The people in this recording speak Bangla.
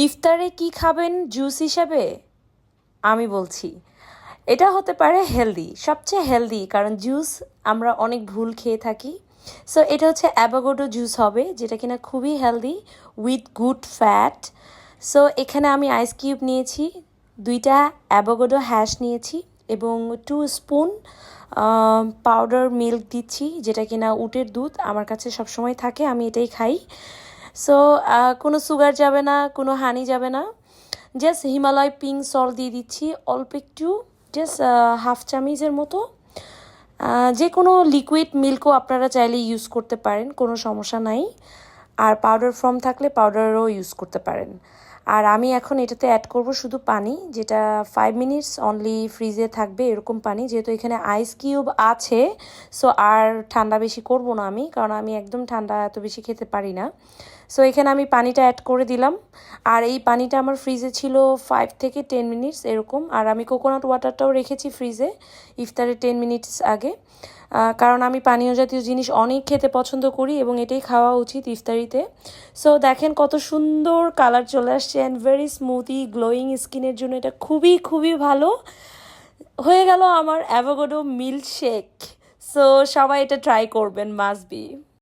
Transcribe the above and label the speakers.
Speaker 1: ইফতারে কি খাবেন জুস হিসাবে? আমি বলছি এটা হতে পারে হেলদি, সবচেয়ে হেলদি, কারণ জুস আমরা অনেক ভুল খেয়ে থাকি। সো এটা হচ্ছে অ্যাভোকাডো জুস হবে, যেটা কিনা খুবই healthy with good fat. So এখানে আমি আইস কিউব নিয়েছি, দুইটা অ্যাভোকাডো হ্যাশ নিয়েছি এবং 2 স্পুন পাউডার মিল্ক দিচ্ছি, যেটা কিনা উটের দুধ আমার কাছে সবসময় থাকে, আমি এটাই খাই। সো কোনো সুগার যাবে না, কোনো হানি যাবে না। জাস্ট হিমালয় পিঙ্ক সল্ট দিয়ে দিচ্ছি অল্প একটু, জাস্ট হাফ চামিচের মতো। যে কোনো লিকুইড মিল্কও আপনারা চাইলে ইউজ করতে পারেন, কোনো সমস্যা নাই। আর পাউডার ফর্ম থাকলে পাউডারও ইউজ করতে পারেন। আর আমি এখন এটাতে অ্যাড করব শুধু পানি, যেটা 5 মিনিটস অনলি ফ্রিজে থাকবে এরকম পানি, যেহেতু এখানে আইস কিউব আছে। সো আর ঠান্ডা বেশি করব না আমি, কারণ আমি একদম ঠান্ডা এত বেশি খেতে পারি না। সো এখানে আমি পানিটা অ্যাড করে দিলাম। আর এই পানিটা আমার ফ্রিজে ছিল 5 থেকে 10 মিনিটস এরকম। আর আমি কোকোনাট ওয়াটারটাও রেখেছি ফ্রিজে ইফতারের 10 মিনিটস আগে, কারণ আমি পানীয় জাতীয় জিনিস অনেক খেতে পছন্দ করি এবং এটাই খাওয়া উচিত ইফতারিতে। সো দেখেন কত সুন্দর কালার চলে আসছে অ্যান্ড ভেরি স্মুথি গ্লোয়িং স্কিনের জন্য এটা খুবই খুবই ভালো। হয়ে গেল আমার অ্যাভোকাডো মিল্কশেক। সো সবাই এটা ট্রাই করবেন, মাস্ট বি।